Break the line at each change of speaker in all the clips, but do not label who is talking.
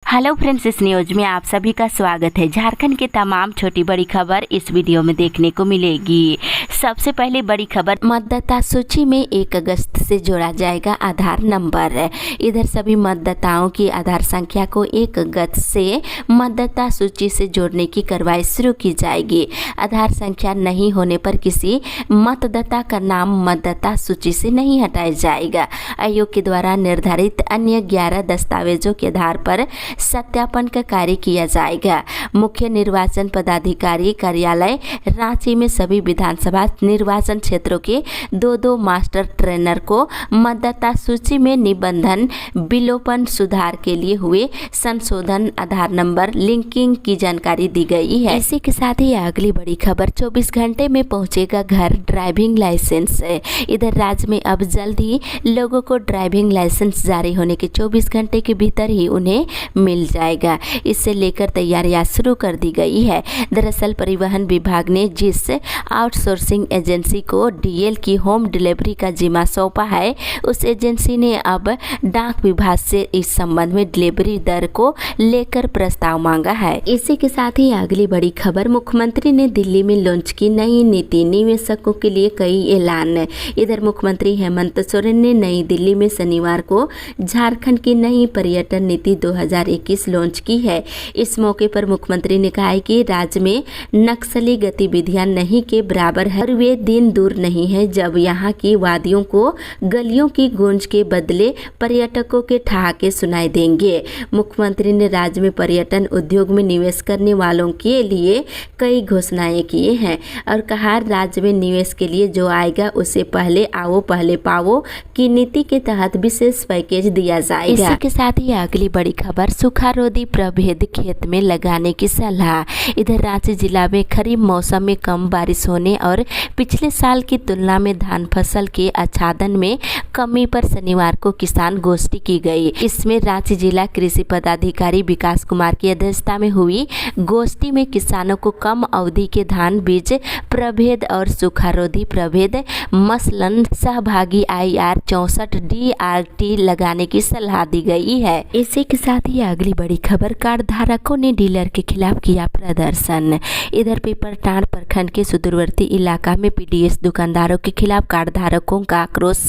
Hello friends, इस news में आप सभी का स्वागत है। झारखंड की तमाम छोटी बड़ी खबर इस वीडियो में देखने को मिलेगी। सबसे पहले बड़ी खबर, मतदाता सूची में 1 अगस्त से जोड़ा जाएगा आधार नंबर। इधर सभी मतदाताओं की आधार संख्या को 1 अगस्त से मतदाता सूची से जोड़ने की कार्रवाई शुरू की जाएगी। आधार संख्या नहीं होने पर किसी मतदाता का नाम मतदाता सूची से नहीं हटाया जाएगा। आयोग के द्वारा निर्धारित अन्य 11 दस्तावेजों के आधार पर सत्यापन का कार्य किया जाएगा। मुख्य निर्वाचन पदाधिकारी कार्यालय रांची में सभी विधानसभा निर्वाचन क्षेत्रों के 2 मास्टर ट्रेनर को मतदाता सूची में निबंधन विलोपन सुधार के लिए हुए संशोधन आधार नंबर लिंकिंग की जानकारी दी गई है। इसी के साथ ही अगली बड़ी खबर, 24 घंटे में पहुंचेगा घर ड्राइविंग लाइसेंस। इधर राज्य में अब जल्द ही लोगों को ड्राइविंग लाइसेंस जारी होने के 24 घंटे के भीतर ही उन्हें मिल जाएगा। इससे लेकर तैयारियां शुरू कर दी गई है। दरअसल परिवहन विभाग ने जिस आउटसोर्सिंग एजेंसी को डीएल की होम डिलीवरी का जिम्मा सौंपा है, उस एजेंसी ने अब डाक विभाग से इस संबंध में डिलीवरी दर को लेकर प्रस्ताव मांगा है। इसी के साथ ही अगली बड़ी खबर, मुख्यमंत्री ने दिल्ली में लॉन्च की नई नीति, निवेशकों के लिए कई ऐलान। इधर मुख्यमंत्री हेमंत सोरेन ने नई दिल्ली में शनिवार को झारखंड की नई पर्यटन नीति 2021 लॉन्च की है। इस मौके पर मुख्यमंत्री ने कहा है कि राज्य में नक्सली गतिविधियां नहीं के बराबर है और वे दिन दूर नहीं है जब यहां की वादियों को गलियों की गूंज के बदले पर्यटकों के ठहाके सुनाई देंगे। मुख्यमंत्री ने राज्य में पर्यटन उद्योग में निवेश करने वालों के लिए कई घोषणाएं किए हैं और कहा, राज्य में निवेश के लिए जो आएगा उसे पहले आओ पहले पाओ की नीति के तहत विशेष पैकेज दिया जाएगा। इसी के साथ ही अगली बड़ी खबर, सूखा रोधी प्रभेद खेत में लगाने की सलाह। इधर रांची जिला में खरीफ मौसम में कम बारिश होने और पिछले साल की तुलना में धान फसल के आच्छादन में कमी पर शनिवार को किसान गोष्ठी की गई। इसमें रांची जिला कृषि पदाधिकारी विकास कुमार की अध्यक्षता में हुई गोष्ठी में किसानों को कम अवधि के धान बीज प्रभेद और सूखा रोधी प्रभेद मसलन सहभागी IR 64 DRT लगाने की सलाह दी गई है। इसी के साथ ही अगली बड़ी खबर, कार्ड धारकों ने डीलर के खिलाफ किया प्रदर्शन। इधर पेपरटांड प्रखंड के सुदूरवर्ती इलाका में PDS दुकानदारों के खिलाफ कार्ड धारकों का आक्रोश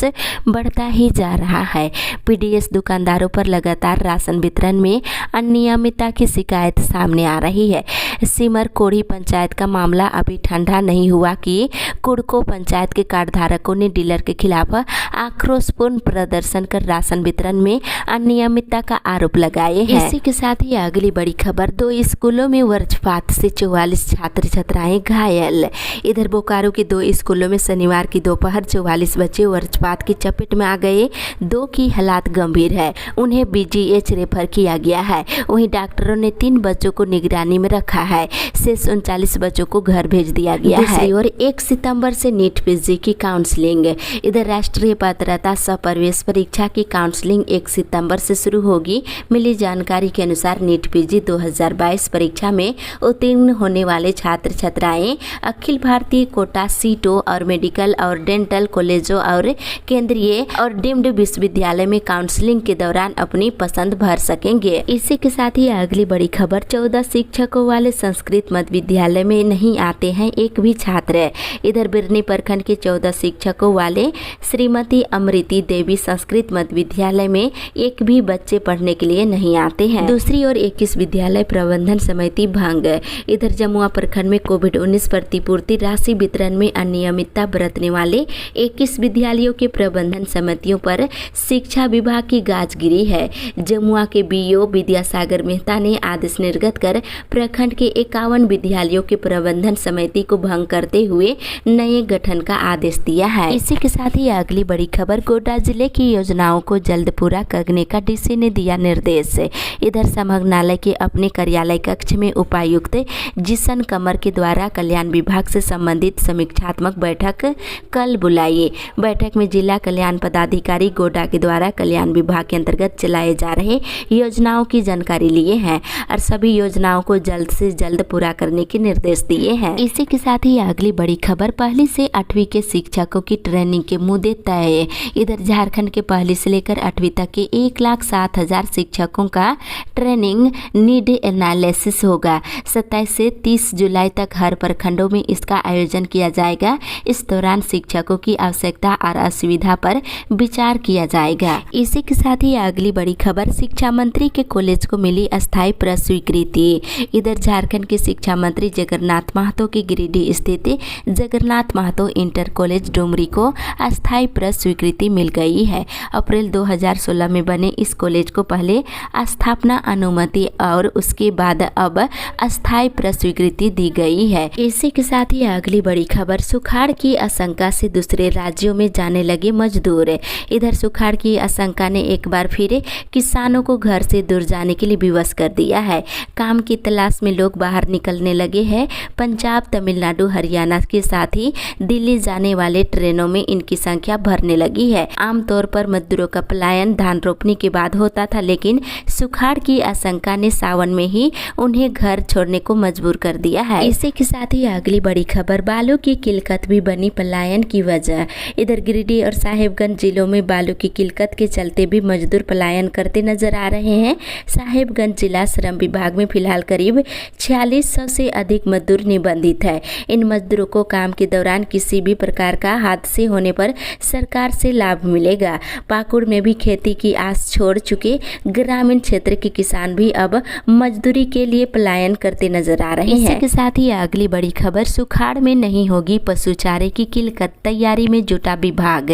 बढ़ता ही जा रहा है। PDS दुकानदारों पर लगातार राशन वितरण में अनियमितता की शिकायत सामने आ रही है। सिमर कोढ़ी पंचायत का मामला अभी ठंडा नहीं हुआ कि कुड़को पंचायत के कार्ड धारकों ने डीलर के खिलाफ आक्रोशपूर्ण प्रदर्शन कर राशन वितरण में अनियमितता का आरोप लगाए हैं। इसी के साथ ही अगली बड़ी खबर, 2 स्कूलों में वज्रपात से 44 छात्र छात्राएं घायल। इधर बोकारो के 2 स्कूलों में शनिवार की दोपहर 44 बच्चे वज्रपात की चपेट में आ गए। 2 की हालात गंभीर है, उन्हें BGH रेफर किया गया है। वहीं डॉक्टरों ने 3 बच्चों को निगरानी में रखा है। शेष 39 बच्चों को घर भेज दिया गया है। और 1 सितंबर से नीट PG की काउंसलिंग। इधर राष्ट्रीय पात्रता सह प्रवेश परीक्षा की काउंसलिंग 1 सितंबर से शुरू होगी। मिली जानकारी के अनुसार नीट PG 2022 परीक्षा में उत्तीर्ण होने वाले छात्र छात्राएं अखिल भारतीय कोटा सीटों और मेडिकल और डेंटल कॉलेजों और केंद्रीय और डीम्ड विश्वविद्यालय में काउंसलिंग के दौरान अपनी पसंद भर सकेंगे। इसी के साथ ही अगली बड़ी खबर, 14 शिक्षकों वाले संस्कृत मध्य विद्यालय में नहीं आते हैं एक भी छात्र। इधर बिरनी प्रखंड के 14 शिक्षकों वाले श्रीमती अमृति देवी संस्कृत मध्य विद्यालय में एक भी बच्चे पढ़ने के लिए नहीं आते हैं। दूसरी ओर 21 विद्यालय प्रबंधन समिति भंग। इधर जमुआ प्रखंड में कोविड-19 प्रतिपूर्ति राशि वितरण में अनियमितता बरतने वाले 21 विद्यालयों के प्रबंधन समितियों पर शिक्षा विभाग की गाज गिरी है। जमुआ के BO विद्यासागर मेहता ने आदेश निर्गत कर प्रखंड के 51 विद्यालयों के प्रबंधन समिति को भंग करते हुए नए गठन का आदेश दिया है। इसी के साथ ही अगली बड़ी खबर, गोड्डा जिले की योजनाओं को जल्द पूरा करने का DC ने दिया निर्देश। इधर समग्नालय के अपने कार्यालय कक्ष में उपायुक्त जिशन कमर के द्वारा कल्याण विभाग से संबंधित समीक्षात्मक बैठक कल बुलाई। बैठक में जिला कल्याण पदाधिकारी गोड्डा के द्वारा कल्याण विभाग के अंतर्गत चलाए जा रहे योजनाओं की जानकारी लिए हैं और सभी योजनाओं को जल्द से जल्द पूरा करने के निर्देश दिए हैं। इसी के साथ ही अगली बड़ी खबर, 1ली से 8वीं के शिक्षकों की ट्रेनिंग के मुद्दे तय। इधर झारखंड के 1ली से लेकर 8वीं तक के 1,07,000 शिक्षकों का का ट्रेनिंग नीड एनालिसिस होगा। 27 से 30 जुलाई तक हर प्रखंडों में इसका आयोजन किया जाएगा। इस दौरान शिक्षकों की आवश्यकता और असुविधा पर विचार किया जाएगा। इसी के साथ ही अगली बड़ी खबर, शिक्षा मंत्री के कॉलेज को मिली अस्थायी स्वीकृति। इधर झारखंड के शिक्षा मंत्री जगन्नाथ महतो की गिरिडीह स्थित जगन्नाथ महतो इंटर कॉलेज डुमरी को अस्थायी स्वीकृति मिल गई है। अप्रैल 2016 में बने इस कॉलेज को पहले स्थापना अनुमति और उसके बाद अब अस्थायी स्वीकृति दी गई है। इसी के साथ ही अगली बड़ी खबर, सुखाड़ की आशंका से दूसरे राज्यों में जाने लगे मजदूर। इधर सुखाड़ की आशंका ने एक बार फिर किसानों को घर से दूर जाने के लिए विवश कर दिया है। काम की तलाश में लोग बाहर निकलने लगे हैं। पंजाब, तमिलनाडु, हरियाणा के साथ ही दिल्ली जाने वाले ट्रेनों में इनकी संख्या बढ़ने लगी है। आमतौर पर मजदूरों का पलायन धान रोपने के बाद होता था, लेकिन सुखाड़ की आशंका ने सावन में ही उन्हें घर छोड़ने को मजबूर कर दिया है। इसी के साथ ही अगली बड़ी खबर, बालू की किल्लत भी बनी पलायन की वजह। इधर गिरिडीह और साहेबगंज जिलों में बालू की किल्लत के चलते भी मजदूर पलायन करते नजर आ रहे हैं। साहेबगंज जिला श्रम विभाग में फिलहाल करीब 4600 से अधिक मजदूर निबंधित है। इन मजदूरों को काम के दौरान किसी भी प्रकार का हादसे होने पर सरकार से लाभ मिलेगा। पाकुड़ में भी खेती की आस छोड़ चुके ग्रामीण क्षेत्र के किसान भी अब मजदूरी के लिए पलायन करते नजर आ रहे हैं। इसी के साथ ही अगली बड़ी खबर, सुखाड़ में नहीं होगी पशु चारे की किल्लत, तैयारी में जुटा विभाग।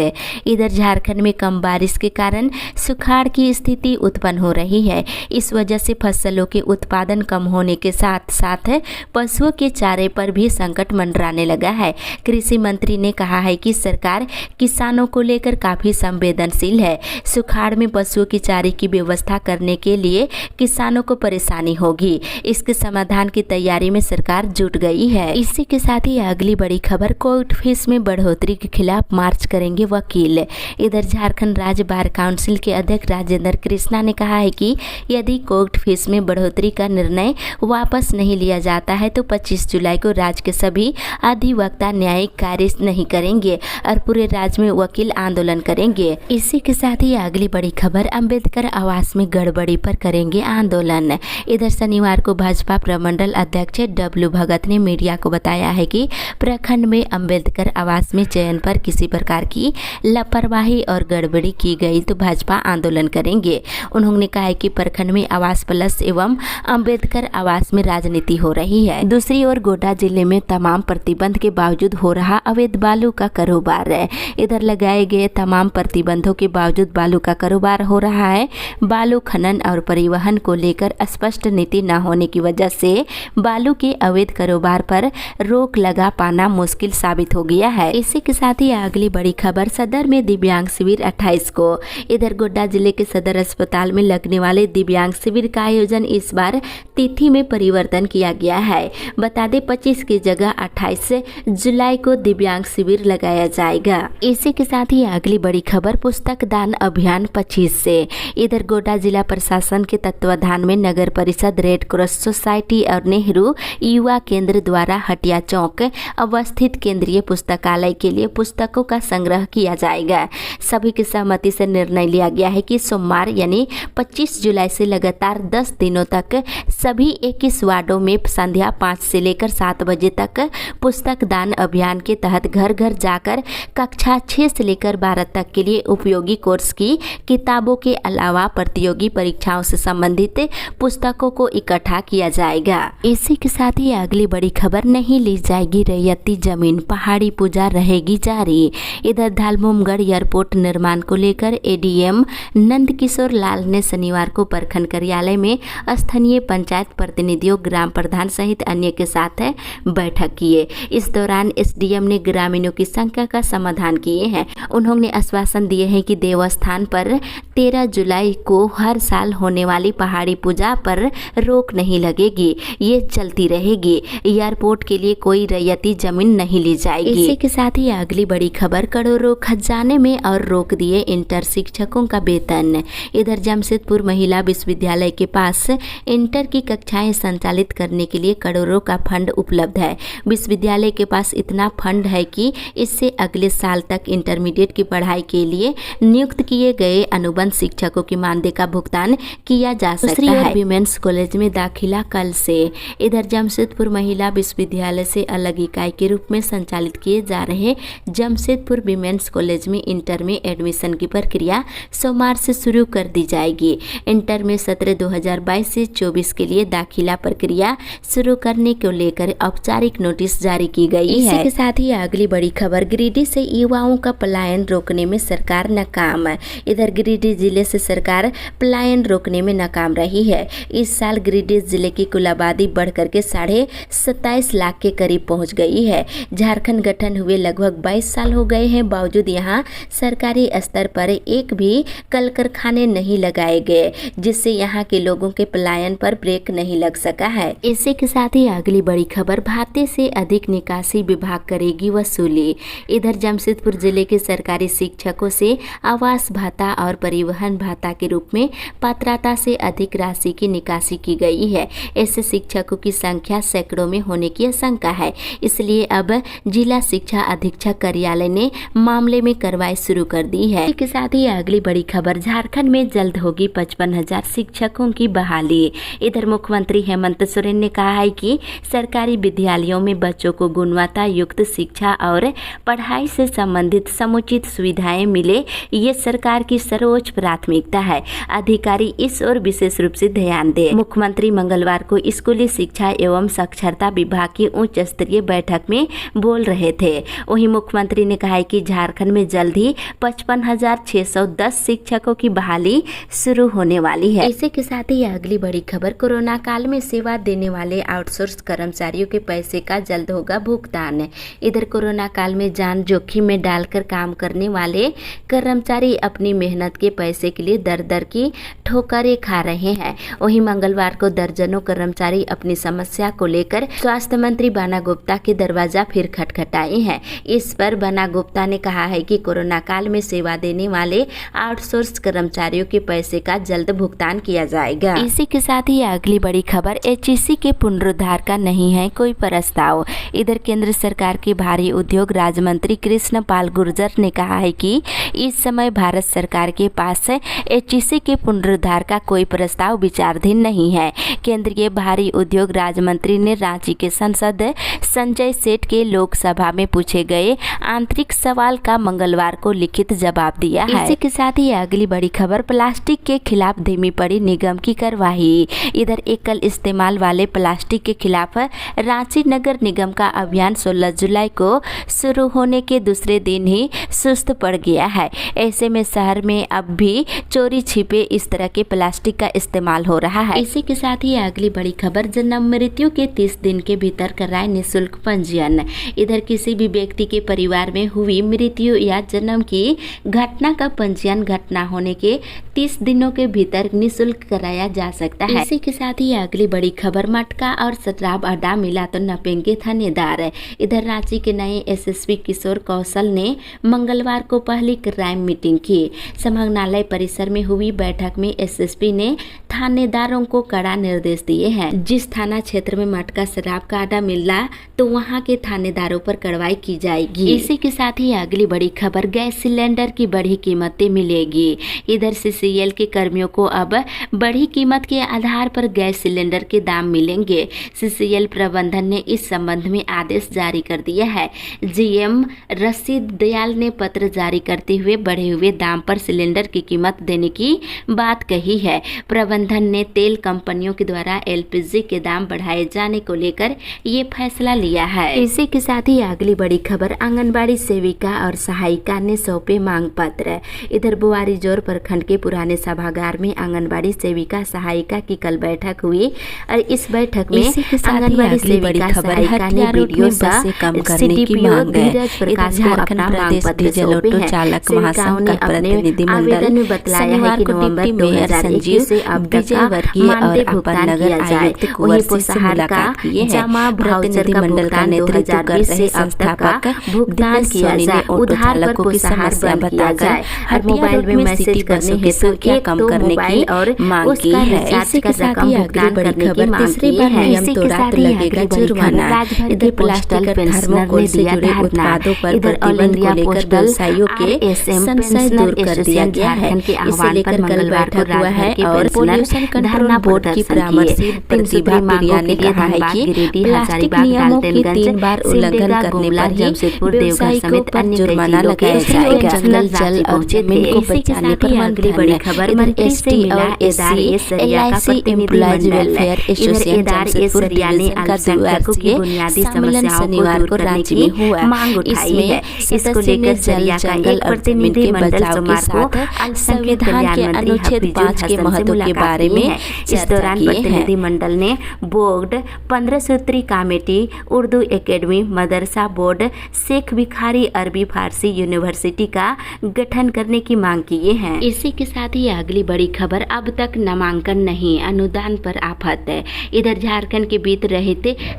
इधर झारखंड में कम बारिश के कारण सुखाड़ की स्थिति उत्पन्न हो रही है। इस वजह से फसलों के उत्पादन कम होने के साथ साथ पशुओं के चारे पर भी संकट मंडराने लगा है। कृषि मंत्री ने कहा है कि सरकार किसानों को लेकर काफी संवेदनशील है। सुखाड़ में पशुओं के चारे की व्यवस्था करने के लिए किसानों को परेशानी होगी। इसके समाधान की तैयारी में सरकार जुट गई है। इसी के साथ ही अगली बड़ी खबर, कोर्ट फीस में बढ़ोतरी के खिलाफ मार्च करेंगे वकील। इधर झारखंड राज्य बार काउंसिल के अध्यक्ष राजेंद्र कृष्णा ने कहा है कि यदि कोर्ट फीस में बढ़ोतरी का निर्णय वापस नहीं लिया जाता है तो 25 जुलाई को राज्य के सभी अधिवक्ता न्यायिक कार्य नहीं करेंगे और पूरे राज्य में वकील आंदोलन करेंगे। इसी के साथ ही अगली बड़ी खबर, अंबेडकर आवास में गड़बड़ी पर करेंगे आंदोलन। इधर शनिवार को भाजपा प्रमंडल अध्यक्ष डब्ल्यू भगत ने मीडिया को बताया है कि प्रखंड में अंबेडकर आवास में चयन पर किसी प्रकार की लापरवाही और गड़बड़ी की गई तो भाजपा आंदोलन करेंगे। उन्होंने कहा है कि प्रखंड में आवास प्लस एवं अंबेडकर आवास में राजनीति हो रही है। दूसरी ओर गोड्डा जिले में तमाम प्रतिबंध के बावजूद हो रहा अवैध बालू का कारोबार है। इधर लगाए गए तमाम प्रतिबंधों के बावजूद बालू का कारोबार हो रहा है। बालू खनन और परिवहन को लेकर स्पष्ट नीति न होने की वजह से बालू के अवैध कारोबार पर रोक लगा पाना मुश्किल साबित हो गया है। इसी के साथ ही अगली बड़ी खबर, सदर में दिव्यांग शिविर 28 को। इधर गोड्डा जिले के सदर अस्पताल में लगने वाले दिव्यांग शिविर का आयोजन इस बार तिथि में परिवर्तन किया गया है। बता दें 25 की जगह 28 जुलाई को दिव्यांग शिविर लगाया जाएगा। इसी के साथ ही अगली बड़ी खबर, पुस्तक दान अभियान 25 से। इधर गोड्डा जिला प्रशासन के तत्वाधान में नगर परिषद, रेड क्रॉस सोसाइटी और नेहरू युवा केंद्र द्वारा हटिया चौक अवस्थित केंद्रीय पुस्तकालय के लिए पुस्तकों का संग्रह किया जाएगा। सभी की सहमति से निर्णय लिया गया है कि सोमवार यानी 25 जुलाई से लगातार 10 दिनों तक सभी 21 वार्डों में संध्या 5 से लेकर 7 बजे तक पुस्तक दान अभियान के तहत घर घर जाकर कक्षा 6 से लेकर 12 तक के लिए उपयोगी कोर्स की किताबों के अलावा प्रतियोगी परीक्षाओं से संबंधित पुस्तकों को इकट्ठा किया जाएगा। इसी के साथ ही अगली बड़ी खबर, नहीं ली जाएगी रैयती जमीन, पहाड़ी पूजा रहेगी जारी। इधर धालमुमगढ़ एयरपोर्ट निर्माण को लेकर एडीएम नंदकिशोर लाल ने शनिवार को प्रखंड कार्यालय में स्थानीय पंचायत प्रतिनिधियों, ग्राम प्रधान सहित अन्य के साथ बैठक किए। इस दौरान एसडीएम ने ग्रामीणों की शंका का समाधान किए हैं। उन्होंने आश्वासन दिए हैं कि देवस्थान पर 13 जुलाई को हर साल होने वाली पहाड़ी पूजा पर रोक नहीं लगेगी, ये चलती रहेगी। एयरपोर्ट के लिए कोई रैयती जमीन नहीं ली जाएगी। इसी के साथ ही अगली बड़ी खबर, करोड़ों खजाने में और रोक दिए इंटर शिक्षकों का वेतन। इधर जमशेदपुर महिला विश्वविद्यालय के पास इंटर की कक्षाएं संचालित करने के लिए करोड़ों का फंड उपलब्ध है। विश्वविद्यालय के पास इतना फंड है कि इससे अगले साल तक इंटरमीडिएट की पढ़ाई के लिए नियुक्त किए गए अनुबंध शिक्षकों की मानदेय का भुगतान किया जा सकता है। विमेंस कॉलेज में दाखिला कल से। इधर जमशेदपुर महिला विश्वविद्यालय से अलग इकाई के रूप में संचालित किए जा रहे जमशेदपुर विमेंस कॉलेज में इंटर में एडमिशन की प्रक्रिया सोमवार से शुरू कर दी जाएगी। इंटर में सत्र 2022 से 24 के लिए दाखिला प्रक्रिया शुरू करने को लेकर औपचारिक नोटिस जारी की गई है। इसी के साथ ही अगली बड़ी खबर, गिरिडीह से युवाओं का पलायन रोकने में सरकार नाकाम। इधर गिरिडीह जिले से सरकार पलायन रोकने में नाकाम रही है। इस साल गिरिडीह जिले की कुल आबादी बढ़कर के 27.5 लाख के करीब पहुंच गई है। झारखंड गठन हुए लगभग 22 साल हो गए हैं, बावजूद यहाँ सरकारी स्तर पर एक भी कल कारखाने नहीं लगाए गए, जिससे यहाँ के लोगों के पलायन पर ब्रेक नहीं लग सका है। इसी के साथ ही अगली बड़ी खबर, भाते से अधिक निकासी विभाग करेगी वसूली। इधर जमशेदपुर जिले के सरकारी शिक्षकों से आवास भाता और परिवहन भाता के रूप में पात्रता से अधिक राशि की निकासी की गई है। ऐसे शिक्षकों की संख्या सैकड़ों में होने की आशंका है, इसलिए अब जिला शिक्षा अधीक्षक कार्यालय ने मामले में कार्रवाई शुरू कर दी है। इसके साथ ही अगली बड़ी खबर, झारखंड में जल्द होगी 55,000 शिक्षकों की बहाली। इधर मुख्यमंत्री हेमंत सोरेन ने कहा है कि सरकारी विद्यालयों में बच्चों को गुणवत्ता युक्त शिक्षा और पढ़ाई से संबंधित समुचित सुविधाएं मिले, ये सरकार की सर्वोच्च प्राथमिकता है। अधिकारी इस ओर विशेष रूप से ध्यान दें। मुख्यमंत्री मंगलवार को स्कूली शिक्षा एवं साक्षरता विभाग की उच्च स्तरीय बैठक में बोल रहे थे। वहीं मुख्यमंत्री ने कहा है कि झारखंड में जल्द ही 55,610 शिक्षकों की बहाली शुरू होने वाली है। इसी के साथ ही अगली बड़ी खबर, कोरोना काल में सेवा देने वाले आउटसोर्स कर्मचारियों के पैसे का जल्द होगा भुगतान। इधर कोरोना काल में जान जोखिम में डालकर काम करने वाले कर्मचारी अपनी मेहनत के पैसे के लिए दर दर की ठोकरें खा रहे हैं। वहीं मंगलवार को दर्जनों कर्मचारी अपनी समस्या को लेकर स्वास्थ्य मंत्री बन्ना गुप्ता के दरवाजा फिर खटखटाए हैं। इस पर बन्ना गुप्ता ने कहा है कि कोरोना काल में सेवा देने वाले आउटसोर्स कर्मचारियों के पैसे का जल्द भुगतान किया जाएगा। इसी के साथ ही अगली बड़ी खबर, एचईसी के पुनरुद्धार का नहीं है कोई प्रस्ताव। इधर केंद्र सरकार के भारी उद्योग राज्य मंत्री कृष्ण पाल गुर्जर ने कहा है कि इस समय भारत सरकार के पास एचईसी के पुनरुद्धार का कोई प्रस्ताव विचाराधीन नहीं है। केंद्रीय भारी उद्योग राज्य मंत्री ने रांची के सांसद संजय सेठ के लोकसभा में पूछे गए आंतरिक सवाल का मंगलवार को लिखित जवाब दिया है। इसी के साथ ही अगली बड़ी खबर, प्लास्टिक के खिलाफ धीमी पड़ी निगम की कार्यवाही। इधर एकल इस्तेमाल वाले प्लास्टिक के खिलाफ रांची नगर निगम का अभियान 16 जुलाई को शुरू होने के दूसरे दिन ही सुस्त पड़ गया है। ऐसे में शहर में अब भी चोरी छिपे इस तरह के प्लास्टिक का इस्तेमाल हो रहा है। इसी के साथ ही अगली बड़ी खबर, जन्म मृत्यु के 30 दिन के भीतर कराए निःशुल्क पंजीयन। इधर किसी भी व्यक्ति के परिवार में हुई मृत्यु या जन्म की घटना का पंजीयन घटना होने के 30 दिनों के भीतर निःशुल्क कराया जा सकता है। इसी के साथ ही अगली बड़ी खबर, मटका और शराब अड्डा मिला तो नपेंगे थानेदार। इधर रांची के नए एसएसपी किशोर कौशल ने मंगलवार को पहली क्राइम मीटिंग की। समाहरणालय परिसर में हुई बैठक में एसएसपी ने थानेदारों को कड़ा निर्देश दिए हैं। जिस थाना क्षेत्र में मटका शराब का अड्डा मिला तो वहां के थानेदारों पर कार्रवाई की जाएगी। इसी के साथ ही अगली बड़ी खबर, गैस सिलेंडर की बढ़ी कीमतें मिलेगी। इधर सीसीएल के कर्मियों को अब बढ़ी कीमत के आधार पर गैस सिलेंडर के दाम मिलेंगे। सीसीएल प्रबंधन ने इस संबंध में आदेश जारी कर दिया है। जीएम रशीद दयाल ने पत्र जारी करते हुए बढ़े हुए दाम पर सिलेंडर की कीमत देने की बात कही है। प्रबंधन ने तेल कंपनियों के द्वारा एलपीजी के दाम बढ़ाए जाने को लेकर ये फैसला लिया है। इसी के साथ ही अगली बड़ी खबर, आंगनबाड़ी सेविका और सहायिका ने सौंपे मांग पत्र। इधर बुआरीजोर प्रखंड के पुराने सभागार में आंगनबाड़ी सेविका सहायिका की कल बैठक हुई और इस बैठक में आंगनबाड़ी सेविका सहायिका ने वीडियो से कम करने की मांग धीरज प्रकाश को अपना मांग पत्र सौंपे हैं। सेविकाओं ने अपने आवेदन में बतलाया है कि नवंबर 2021 से अब तक मानदेय भुगतान किया जाए। वहीं पोषाहार का जमा भाउचर का भुगतान 2020 से अब तक का भुगतान किया जाए। उधार पर पोषाहार बंद किया जाए। हर मोबाइल में मैसेज करने हेतु एक कम करने की और मांग की है। इसी के साथ ही अगली बड़ी खबर, तीसरी बार नियम तोड़ा तो लगेगा जुर्माना। इधर प्लास्टिक थर्मोकोल से जुड़े उत्पादों पर प्रतिबंध को लेकर व्यवसायियों के संशय दूर कर दिया गया है। इसे लेकर कल बैठक हुआ है और पोल्यूशन कंट्रोल बोर्ड की परामर्शी प्रतिभा प्रिया ने कहा है कि प्लास्टिक नियमों की 3 बार उल्लंघन करने पर ही व्यवसायिकों पर जुर्माना लगाया जाएगा। जंगल जल और जमीन को बचाने पर मंत्री बड़ी खबर एसटी और SC LIC employees welfare association Jamshedpur division का द्विवार्षिक सम्मेलन शनिवार को रांची में हुआ। इसमें सदस्यों ने जल जंगल और जमीन के बचाव के साथ संविधान के अनुच्छेद 5 के महत्व के बारे में
इस दौरान प्रतिनिधिमंडल ने बोर्ड 15 सूत्री कमेटी, उर्दू एकेडमी, मदरसा बोर्ड, शेख भिखारी अरबी फारसी यूनिवर्सिटी का गठन करने की मांग की है।
इसी के साथ ही अगली बड़ी खबर, अब तक नामांकन नहीं, अनुदान पर आफत है। इधर झारखंड के बीत रहे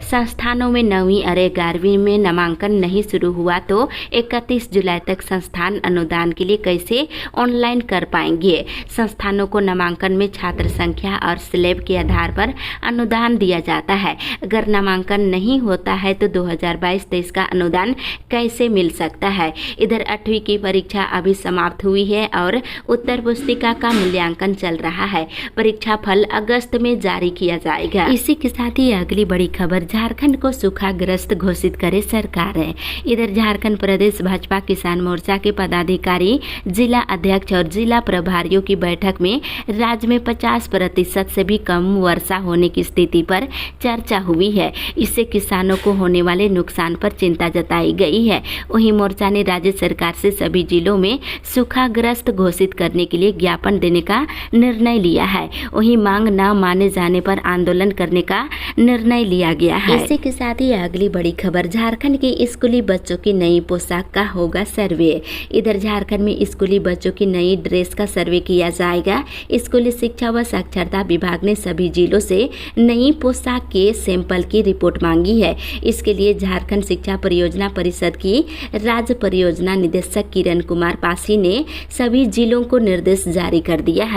संस्थानों में 9वीं और 11वीं में नामांकन नहीं शुरू हुआ तो 31 जुलाई तक संस्थान अनुदान के लिए कैसे ऑनलाइन कर पाएंगे। संस्थानों को नामांकन में छात्र संख्या और स्लैब के आधार पर अनुदान दिया जाता है। अगर नामांकन नहीं होता है तो 2022-23 का अनुदान कैसे मिल सकता है। इधर 8वीं की परीक्षा अभी समाप्त हुई है और उत्तर पुस्तिका का मूल्यांकन चल रहा है। परीक्षा फल अगस्त में जारी किया जाएगा। इसी के साथ ही अगली बड़ी खबर, झारखंड को सूखाग्रस्त घोषित करे सरकार है। इधर झारखंड प्रदेश भाजपा किसान मोर्चा के पदाधिकारी, जिला अध्यक्ष और जिला प्रभारियों की बैठक में राज्य में 50% से भी कम वर्षा होने की स्थिति पर चर्चा हुई है। इससे किसानों को होने वाले नुकसान पर चिंता जताई गई है। वहीं मोर्चा ने राज्य सरकार से सभी जिलों में सूखाग्रस्त घोषित करने के लिए ज्ञापन देने का निर्णय लिया है। वहीं मांग न माने जाने पर आंदोलन करने का निर्णय लिया गया है। इसी के साथ ही अगली बड़ी खबर, झारखंड के स्कूली बच्चों की नई पोशाक का होगा सर्वे। इधर झारखंड में स्कूली बच्चों की नई ड्रेस का सर्वे किया जाएगा। स्कूली शिक्षा व साक्षरता विभाग ने सभी जिलों से नई पोशाक के सैंपल की रिपोर्ट मांगी है। इसके लिए झारखंड शिक्षा परियोजना परिषद की राज्य परियोजना निदेशक किरण कुमार पासी ने सभी जिलों को निर्देश जारी कर दिया है।